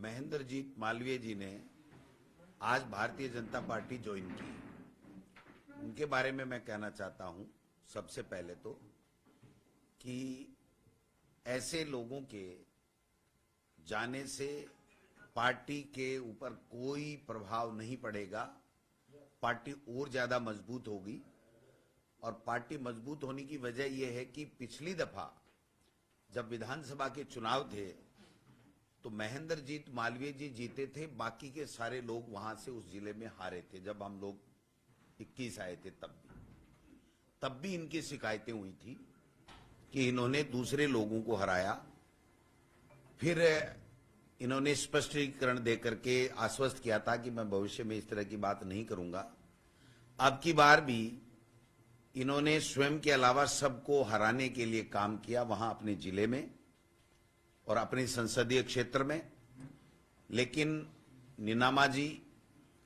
महेंद्रजीत मालवीय जी ने आज Bharatiya Janata party join की। उनके बारे में मैं कहना चाहता हूं सबसे पहले तो कि ऐसे लोगों के जाने से पार्टी के ऊपर कोई प्रभाव नहीं पड़ेगा, पार्टी और ज्यादा मजबूत होगी। और पार्टी मजबूत होने की वजह यह है कि पिछली दफा जब विधानसभा के चुनाव थे तो महेंद्रजीत मालवीय जी जीते थे, बाकी के सारे लोग वहां से उस जिले में हारे थे। जब हम लोग 21 आए थे तब भी इनकी शिकायतें हुई थी कि इन्होंने दूसरे लोगों को हराया। फिर इन्होंने स्पष्टीकरण देकर के आश्वस्त किया था कि मैं भविष्य में इस तरह की बात नहीं करूंगा। अब की बार भी इन्होंने स्वयं के अलावा सबको हराने के लिए काम किया वहां अपने जिले में और अपने संसदीय क्षेत्र में। लेकिन नीनामा जी,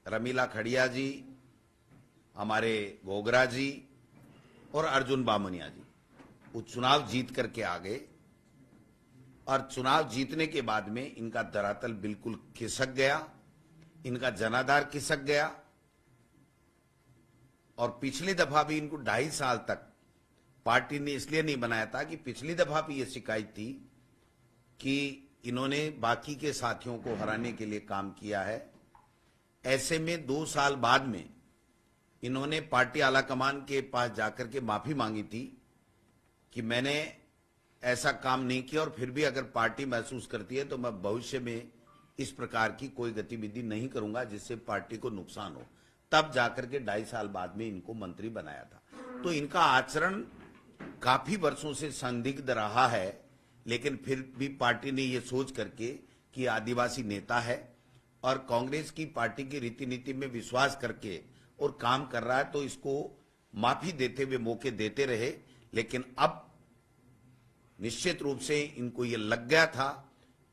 रमीला खड़िया जी, हमारे गोगरा जी और अर्जुन बामनिया जी वो चुनाव जीत करके आ गए। और चुनाव जीतने के बाद में इनका धरातल बिल्कुल खिसक गया, इनका जनाधार खिसक गया। और पिछली दफा भी इनको 2.5 साल तक पार्टी ने इसलिए नहीं बनाया था कि पिछली दफा भी ये शिकायत थी कि इन्होंने बाकी के साथियों को हराने के लिए काम किया है। ऐसे में 2 साल बाद में इन्होंने पार्टी आलाकमान के पास जाकर के माफी मांगी थी कि मैंने ऐसा काम नहीं किया और फिर भी अगर पार्टी महसूस करती है तो मैं भविष्य में इस प्रकार की कोई गतिविधि नहीं करूंगा जिससे पार्टी को नुकसान हो। तब जाकर के 2.5 साल बाद में इनको मंत्री बनाया था। तो इनका आचरण काफी वर्षों से संदिग्ध रहा है, लेकिन फिर भी पार्टी ने यह सोच करके कि आदिवासी नेता है और कांग्रेस की पार्टी की रीति नीति में विश्वास करके और काम कर रहा है तो इसको माफी देते हुए मौके देते रहे। लेकिन अब निश्चित रूप से इनको यह लग गया था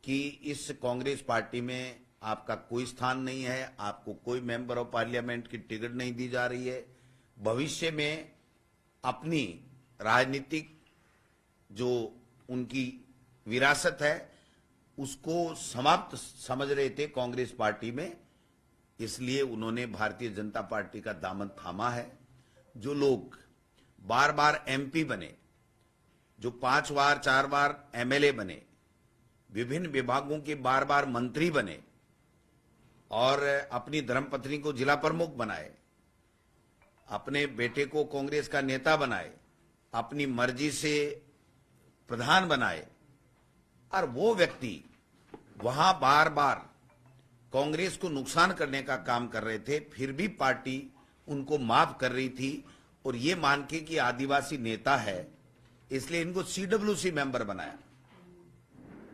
कि इस कांग्रेस पार्टी में आपका कोई स्थान नहीं है, आपको कोई मेंबर ऑफ पार्लियामेंट की टिकट नहीं दी जा रही है। भविष्य में अपनी राजनीतिक जो उनकी विरासत है उसको समाप्त समझ रहे थे कांग्रेस पार्टी में, इसलिए उन्होंने भारतीय जनता पार्टी का दामन थामा है। जो लोग बार बार एमपी बने, जो 5 बार 4 बार एमएलए बने, विभिन्न विभागों के बार बार मंत्री बने और अपनी धर्मपत्नी को जिला प्रमुख बनाए, अपने बेटे को कांग्रेस का नेता बनाए, अपनी मर्जी से प्रधान बनाए, और वो व्यक्ति वहां बार बार कांग्रेस को नुकसान करने का काम कर रहे थे, फिर भी पार्टी उनको माफ कर रही थी। और ये मान के कि आदिवासी नेता है इसलिए इनको सीडब्ल्यूसी मेंबर बनाया।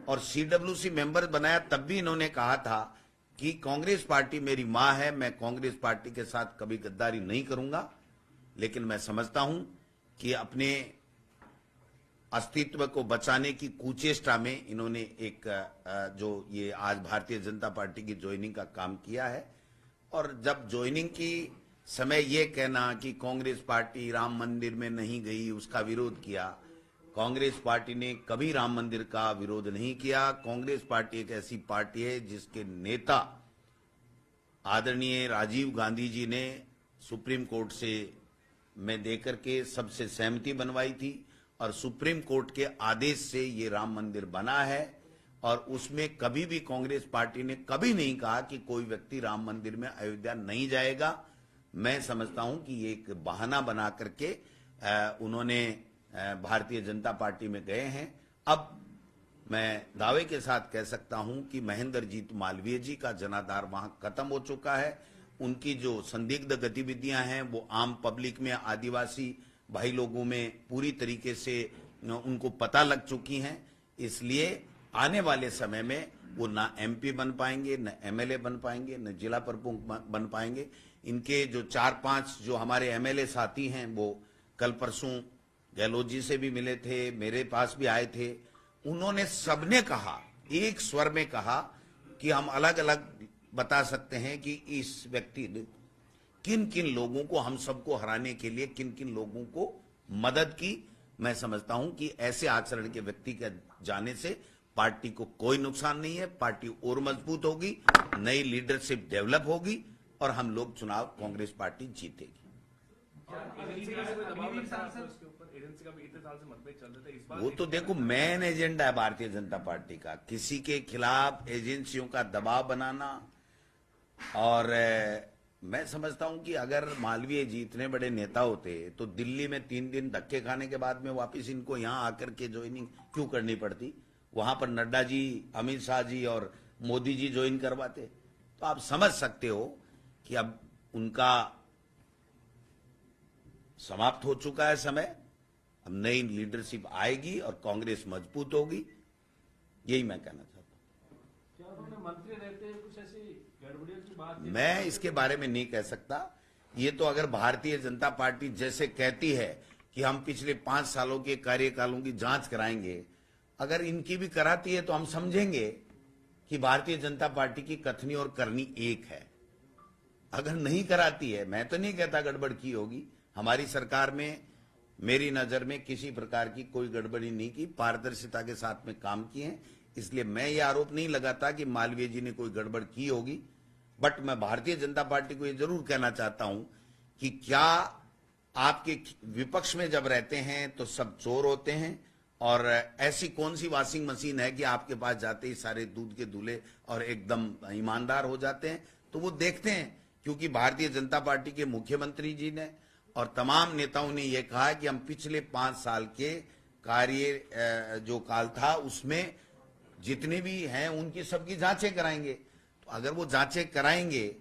और सीडब्ल्यूसी मेंबर बनाया तब भी इन्होंने कहा था कि कांग्रेस पार्टी मेरी मां है, मैं कांग्रेस पार्टी के साथ कभी गद्दारी नहीं करूंगा। लेकिन मैं समझता हूं कि अपने अस्तित्व को बचाने की कुचेष्टा में इन्होंने एक जो ये आज भारतीय जनता पार्टी की ज्वाइनिंग का काम किया है। और जब ज्वाइनिंग की समय ये कहना कि कांग्रेस पार्टी राम मंदिर में नहीं गई, उसका विरोध किया, कांग्रेस पार्टी ने कभी राम मंदिर का विरोध नहीं किया। कांग्रेस पार्टी एक ऐसी पार्टी है जिसके नेता आदरणीय राजीव गांधी जी ने सुप्रीम कोर्ट से में देकर के सबसे सहमति बनवाई थी और सुप्रीम कोर्ट के आदेश से ये राम मंदिर बना है। और उसमें कभी भी कांग्रेस पार्टी ने कभी नहीं कहा कि कोई व्यक्ति राम मंदिर में अयोध्या नहीं जाएगा। मैं समझता हूं कि ये एक बहाना बना करके उन्होंने भारतीय जनता पार्टी में गए हैं। अब मैं दावे के साथ कह सकता हूं कि महेंद्रजीत मालवीय जी का जनाधार वहां खत्म हो चुका है। उनकी जो संदिग्ध गतिविधियां हैं वो आम पब्लिक में, आदिवासी भाई लोगों में पूरी तरीके से उनको पता लग चुकी हैं। इसलिए आने वाले समय में वो ना एमपी बन पाएंगे, न एमएलए बन पाएंगे, न जिला प्रमुख बन पाएंगे। इनके जो 4-5 जो हमारे एमएलए साथी हैं वो कल परसों गहलोत जी से भी मिले थे, मेरे पास भी आए थे। उन्होंने सबने कहा, एक स्वर में कहा कि हम अलग अलग बता सकते हैं कि इस व्यक्ति ने किन किन लोगों को, हम सबको हराने के लिए किन किन लोगों को मदद की। मैं समझता हूं कि ऐसे आचरण के व्यक्ति के जाने से पार्टी को कोई नुकसान नहीं है, पार्टी और मजबूत होगी, नई लीडरशिप डेवलप होगी और हम लोग चुनाव कांग्रेस पार्टी जीतेगी। वो तो देखो मेन एजेंडा है भारतीय जनता पार्टी का, किसी के खिलाफ एजेंसियों का दबाव बनाना। और मैं समझता हूं कि अगर मालवीय जी इतने बड़े नेता होते तो दिल्ली में 3 दिन धक्के खाने के बाद में वापस इनको यहां आकर के ज्वाइनिंग क्यों करनी पड़ती? वहां पर नड्डा जी, अमित शाह जी और मोदी जी ज्वाइन करवाते। तो आप समझ सकते हो कि अब उनका समाप्त हो चुका है समय। अब नई लीडरशिप आएगी और कांग्रेस मजबूत होगी, यही मैं कहना चाहता हूं। क्या उन्होंने मंत्री रहते कुछ ऐसी गड़बड़ियों की बात? मैं इसके बारे में नहीं कह सकता। ये तो अगर भारतीय जनता पार्टी जैसे कहती है कि हम पिछले 5 सालों के कार्यकालों की जांच कराएंगे, अगर इनकी भी कराती है तो हम समझेंगे कि भारतीय जनता पार्टी की कथनी और करनी एक है। अगर नहीं कराती है, मैं तो नहीं कहता गड़बड़ की होगी, हमारी सरकार में मेरी नजर में किसी प्रकार की कोई गड़बड़ी नहीं की, पारदर्शिता के साथ में काम किए हैं। इसलिए मैं ये आरोप नहीं लगाता कि मालवीय जी ने कोई गड़बड़ की होगी। बट मैं भारतीय जनता पार्टी को ये जरूर कहना चाहता हूं कि क्या आपके विपक्ष में जब रहते हैं तो सब चोर होते हैं, और ऐसी कौन सी वॉशिंग मशीन है कि आपके पास जाते ही सारे दूध के दूल्हे और एकदम ईमानदार हो जाते हैं? तो वो देखते हैं, क्योंकि भारतीय जनता पार्टी के मुख्यमंत्री जी ने और तमाम नेताओं ने यह कहा कि हम पिछले 5 साल के कार्य जो काल था उसमें जितने भी हैं उनकी सबकी जांचें कराएंगे। तो अगर वो जांचें कराएंगे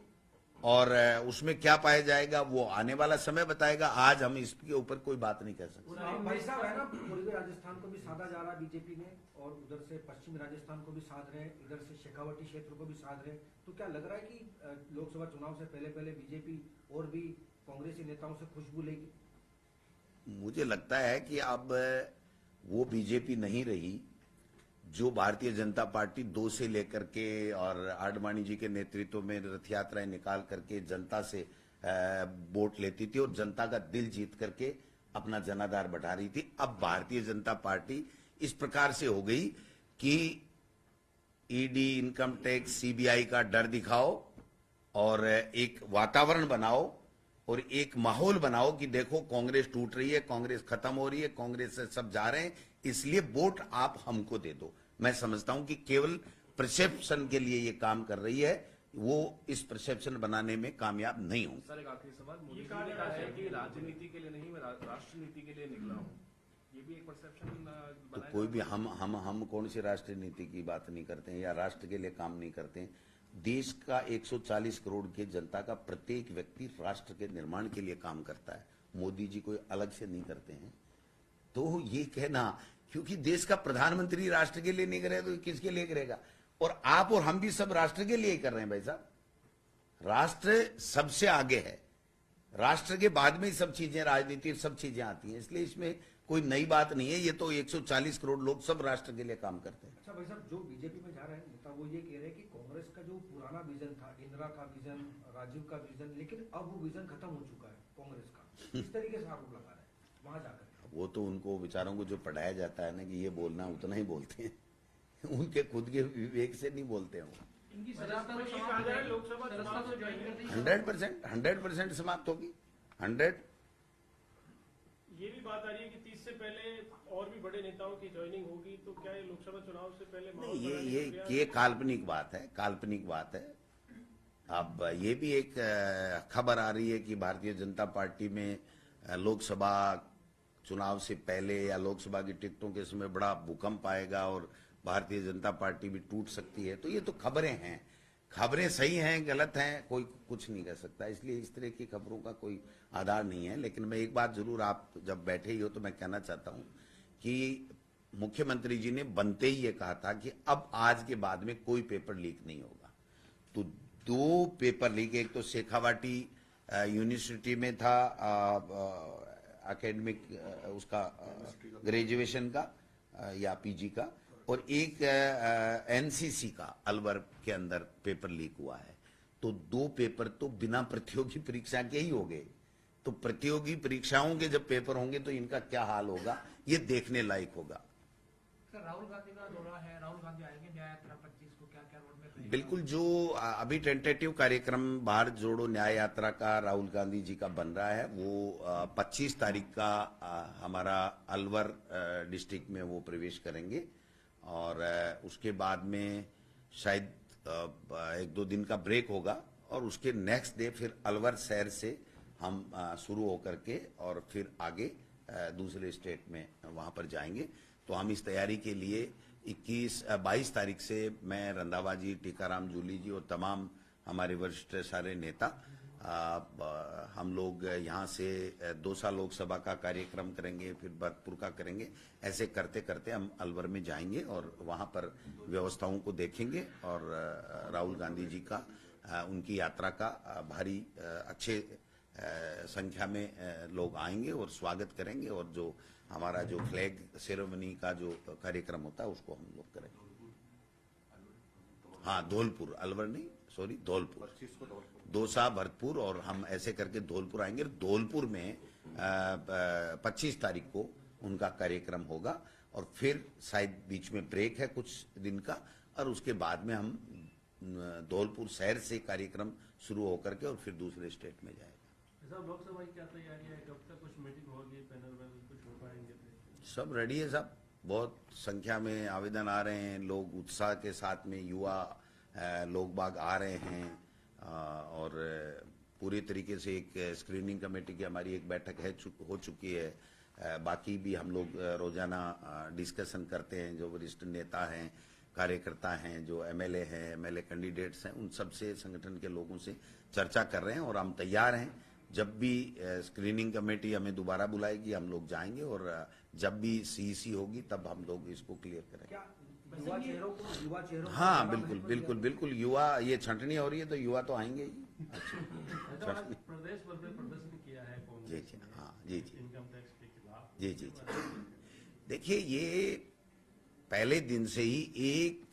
और उसमें क्या पाया जाएगा वो आने वाला समय बताएगा। आज हम इसके ऊपर कोई बात नहीं कर सकते। भाई साहब है ना, पूर्वी राजस्थान को भी साधा जा रहा है बीजेपी ने, और उधर से पश्चिमी राजस्थान को भी साध रहे हैं, इधर से शेखावटी क्षेत्र को भी साध रहे हैं। तो क्या लग रहा है कि लोकसभा चुनाव से पहले बीजेपी और भी कांग्रेसी नेताओं से खुशबू लेगी? मुझे लगता है कि अब वो बीजेपी नहीं रही जो भारतीय जनता पार्टी 2 से लेकर के और आडवाणी जी के नेतृत्व में रथ यात्राएं निकाल करके जनता से वोट लेती थी और जनता का दिल जीत करके अपना जनाधार बढ़ा रही थी। अब भारतीय जनता पार्टी इस प्रकार से हो गई कि ईडी, इनकम टैक्स, सीबीआई का डर दिखाओ और एक वातावरण बनाओ और एक माहौल बनाओ कि देखो कांग्रेस टूट रही है, कांग्रेस खत्म हो रही है, कांग्रेस से सब जा रहे हैं, इसलिए वोट आप हमको दे दो। मैं समझता हूं कि केवल परसेप्शन के लिए ये काम कर रही है, वो इस परसेप्शन बनाने में कामयाब नहीं होंगे। सर एक आखिरी सवाल, मोदी जी ने कहा है कि राजनीति के लिए नहीं, मैं राष्ट्र नीति के लिए निकला हूं, ये भी एक परसेप्शन तो कोई भी हम कौन सी राष्ट्रीय नीति की बात नहीं करते हैं या राष्ट्र के लिए काम नहीं करते हैं। देश का 140 करोड़ की जनता का प्रत्येक व्यक्ति राष्ट्र के निर्माण के लिए काम करता है। मोदी जी कोई अलग से नहीं करते हैं। तो ये कहना, क्योंकि देश का प्रधानमंत्री राष्ट्र के लिए नहीं करे तो किसके लिए करेगा? और आप और हम भी सब राष्ट्र के लिए ही कर रहे हैं भाई साहब। राष्ट्र सबसे आगे है, राष्ट्र के बाद में ही सब चीजें, राजनीति सब चीजें आती हैं। इसलिए इसमें कोई नई बात नहीं है। ये तो 140 करोड़ लोग सब राष्ट्र के लिए काम करते हैं। अच्छा भाई साहब, जो बीजेपी में जा रहे हैं नेता वो ये कह रहे हैं कि कांग्रेस का जो पुराना विजन था, इंदिरा का विजन, राजीव का विजन, लेकिन अब वो विजन खत्म हो चुका है कांग्रेस का। इस तरीके से आरोप लगा रहे हैं वहां जाकर। वो तो उनको बेचारों को जो पढ़ाया जाता है ना कि ये बोलना, उतना ही बोलते हैं। उनके खुद के विवेक से नहीं बोलते हैं। 100% समाप्त होगी। 100। ये भी बात आ रही है कि 30 से पहले और भी बड़े नेताओं की ज्वाइनिंग होगी, तो क्या ये लोकसभा चुनाव से पहले नहीं, ये काल्पनिक बात है, काल्पनिक बात है। अब ये भी एक खबर आ रही है कि भारतीय जनता पार्टी में लोकसभा चुनाव से पहले या लोकसभा की टिकटों के समय बड़ा भूकंप आएगा और भारतीय जनता पार्टी भी टूट सकती है। तो ये तो खबरें हैं, खबरें सही हैं गलत हैं कोई कुछ नहीं कह सकता। इसलिए इस तरह की खबरों का कोई आधार नहीं है। लेकिन मैं एक बात जरूर, आप जब बैठे ही हो तो मैं कहना चाहता हूं कि मुख्यमंत्री जी ने बनते ही ये कहा था कि अब आज के बाद में कोई पेपर लीक नहीं होगा। तो 2 पेपर लीक, एक तो शेखावाटी यूनिवर्सिटी में था एकेडमिक उसका ग्रेजुएशन का या पीजी का, और एक एनसीसी का अलवर के अंदर पेपर लीक हुआ है। तो 2 पेपर तो बिना प्रतियोगी परीक्षा के ही हो गए। तो प्रतियोगी परीक्षाओं के जब पेपर होंगे तो इनका क्या हाल होगा, ये देखने लायक होगा। राहुल गांधी का दौरा है, राहुल गांधी आएंगे न्याय यात्रा 25 को, क्या क्या रोड में बिल्कुल, जो अभी टेंटेटिव कार्यक्रम भारत जोड़ो न्याय यात्रा का राहुल गांधी जी का बन रहा है, वो 25 तारीख का हमारा अलवर डिस्ट्रिक्ट में वो प्रवेश करेंगे और उसके बाद में शायद 1-2 दिन का ब्रेक होगा और उसके नेक्स्ट डे फिर अलवर शहर से हम शुरू होकर के और फिर आगे दूसरे स्टेट में वहां पर जाएंगे। तो हम इस तैयारी के लिए 22 तारीख से मैं, रंधावा जी, टीकाराम जूली जी और तमाम हमारे वरिष्ठ सारे नेता हम लोग यहाँ से दौसा लोकसभा का कार्यक्रम करेंगे, फिर भरतपुर का करेंगे। ऐसे करते करते हम अलवर में जाएंगे और वहाँ पर व्यवस्थाओं को देखेंगे और राहुल गांधी जी का उनकी यात्रा का भारी अच्छे संख्या में लोग आएंगे और स्वागत करेंगे और जो हमारा जो फ्लैग सेरेमनी का जो कार्यक्रम होता है उसको हम लोग करेंगे। हाँ, धौलपुर, अलवर नहीं, सॉरी, धौलपुर, दौसा, भरतपुर और हम ऐसे करके धौलपुर आएंगे। धौलपुर में 25 तारीख को उनका कार्यक्रम होगा और फिर शायद बीच में ब्रेक है कुछ दिन का और उसके बाद में हम धौलपुर शहर से कार्यक्रम शुरू होकर के और फिर दूसरे स्टेट में जाएगा। साहब, लोकसभा की क्या तैयारी है? कब तक कुछ मीटिंग होगी, पैनल वैनल कुछ हो पाएंगे? सब रेडी है साहब, बहुत संख्या में आवेदन आ रहे हैं, लोग उत्साह के साथ में, युवा लोग बाग आ रहे हैं और पूरी तरीके से एक स्क्रीनिंग कमेटी की हमारी एक बैठक हो चुकी है। बाकी भी हम लोग रोजाना डिस्कशन करते हैं, जो वरिष्ठ नेता हैं, कार्यकर्ता हैं, जो एमएलए हैं, एमएलए कैंडिडेट्स हैं, उन सब से, संगठन के लोगों से चर्चा कर रहे हैं और हम तैयार हैं। जब भी स्क्रीनिंग कमेटी हमें दोबारा बुलाएगी हम लोग जाएंगे और जब भी सीईसी होगी तब हम लोग इसको क्लियर करेंगे। युवा चेहरों हाँ, बिल्कुल बिल्कुल बिल्कुल, युवा, ये छंटनी हो रही है तो युवा तो आएंगे ही। अच्छा, प्रदेश भर में प्रदर्शन किया है जी जी, हाँ जी जी, इनकम टैक्स के खिलाफ। जी जी जी। देखिए, ये पहले दिन से ही एक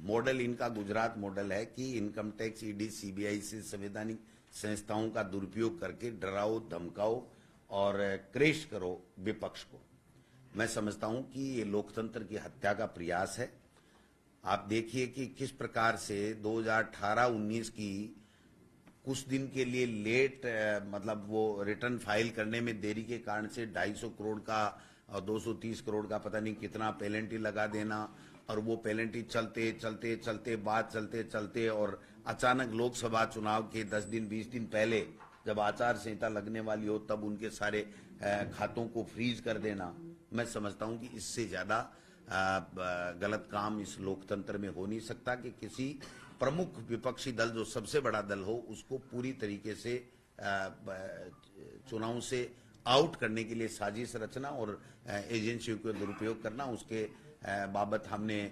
मॉडल इनका गुजरात मॉडल है कि इनकम टैक्स, ईडी, सीबीआई से संवैधानिक संस्थाओं का दुरुपयोग करके डराओ, धमकाओ और क्रेश करो विपक्ष को। मैं समझता हूं कि ये लोकतंत्र की हत्या का प्रयास है। आप देखिए कि किस प्रकार से 2018-19 की कुछ दिन के लिए लेट, मतलब वो रिटर्न फाइल करने में देरी के कारण से 250 करोड़ का और 230 करोड़ का पता नहीं कितना पेनल्टी लगा देना और वो पेनल्टी चलते चलते चलते बाद चलते चलते और अचानक लोकसभा चुनाव के 10 दिन 20 दिन पहले जब आचार संहिता लगने वाली हो तब उनके सारे खातों को फ्रीज कर देना। मैं समझता हूं कि इससे ज्यादा गलत काम इस लोकतंत्र में हो नहीं सकता कि किसी प्रमुख विपक्षी दल, जो सबसे बड़ा दल हो, उसको पूरी तरीके से चुनाव से आउट करने के लिए साजिश रचना और एजेंसियों का दुरुपयोग करना। उसके बाबत हमने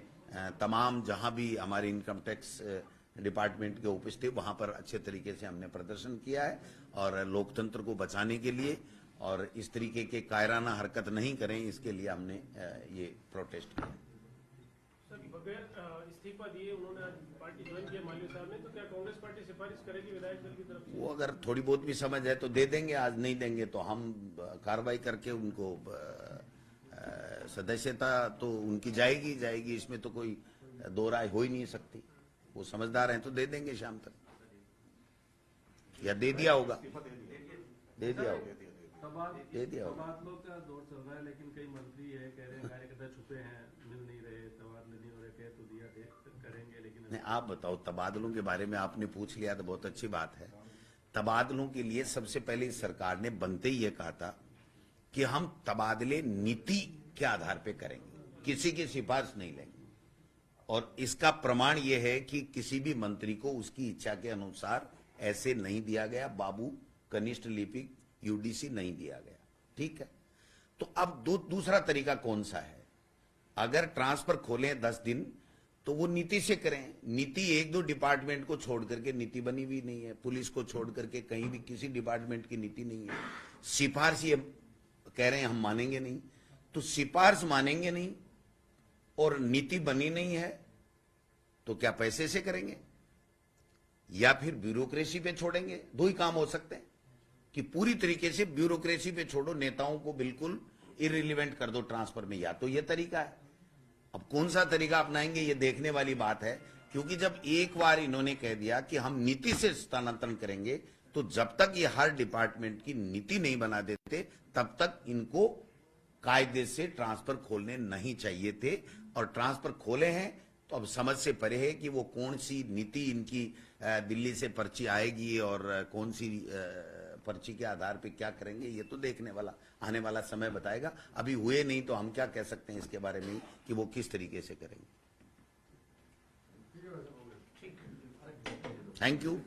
तमाम, जहां भी हमारे इनकम टैक्स डिपार्टमेंट के ऑफिस थे, वहां पर अच्छे तरीके से हमने प्रदर्शन किया है और लोकतंत्र को बचाने के लिए और इस तरीके के कायराना हरकत नहीं करें, इसके लिए हमने ये प्रोटेस्ट किया। सर, बगैर इस्तीफा दिए उन्होंने आज पार्टी ज्वाइन किया मालवीय साहब ने, तो क्या कांग्रेस पार्टी सिफारिश करेगी विधायक दल की तरफ से? वो अगर थोड़ी बहुत भी समझ है तो दे देंगे, आज नहीं देंगे तो हम कार्रवाई करके उनको सदस्यता तो उनकी जाएगी जाएगी, इसमें तो कोई दो राय हो ही नहीं सकती। वो समझदार हैं तो दे देंगे शाम तक, या दे दिया होगा, दे दिया होगा, दे दिया होगा। तबादलों का दौर चल रहा है, लेकिन कई मंत्री है कह रहे हैं कार्यकर्ता छुपे हैं, मिल नहीं रहे, तबादले नहीं हो रहे, कह तो दिया करेंगे, लेकिन नहीं, आप बताओ, तबादलों के बारे में आपने पूछ लिया तो बहुत अच्छी बात है। तबादलों के लिए सबसे पहले इस सरकार ने बनते ही ये कहा था कि हम तबादले नीति के आधार पे करेंगे, किसी की सिफारिश नहीं लेंगे। और इसका प्रमाण यह है कि किसी भी मंत्री को उसकी इच्छा के अनुसार ऐसे नहीं दिया गया, बाबू कनिष्ठ लिपिक यूडीसी नहीं दिया गया, ठीक है। तो अब दूसरा तरीका कौन सा है? अगर ट्रांसफर खोलें 10 दिन तो वो नीति से करें। नीति 1-2 डिपार्टमेंट को छोड़ करके नीति बनी हुई नहीं है, पुलिस को छोड़ करके कहीं भी किसी डिपार्टमेंट की नीति नहीं है। सिफारिश ये कह रहे हैं हम मानेंगे नहीं, तो सिफारिश मानेंगे नहीं और नीति बनी नहीं है तो क्या पैसे से करेंगे या फिर ब्यूरोक्रेसी पे छोड़ेंगे? दो ही काम हो सकते हैं कि पूरी तरीके से ब्यूरोक्रेसी पे छोड़ो, नेताओं को बिल्कुल इररिलेवेंट कर दो ट्रांसफर में, या तो ये तरीका है। अब कौन सा तरीका अपनाएंगे ये देखने वाली बात है, क्योंकि जब एक बार इन्होंने कह दिया कि हम नीति से स्थानांतरण करेंगे, तो जब तक ये हर डिपार्टमेंट की नीति नहीं बना देते तब तक इनको कायदे से ट्रांसफर खोलने नहीं चाहिए थे। और ट्रांसफर खोले हैं तो अब समझ से परे है कि वो कौन सी नीति इनकी दिल्ली से पर्ची आएगी और कौन सी पर्ची के आधार पे क्या करेंगे, ये तो देखने वाला आने वाला समय बताएगा। अभी हुए नहीं तो हम क्या कह सकते हैं इसके बारे में कि वो किस तरीके से करेंगे। Thank you.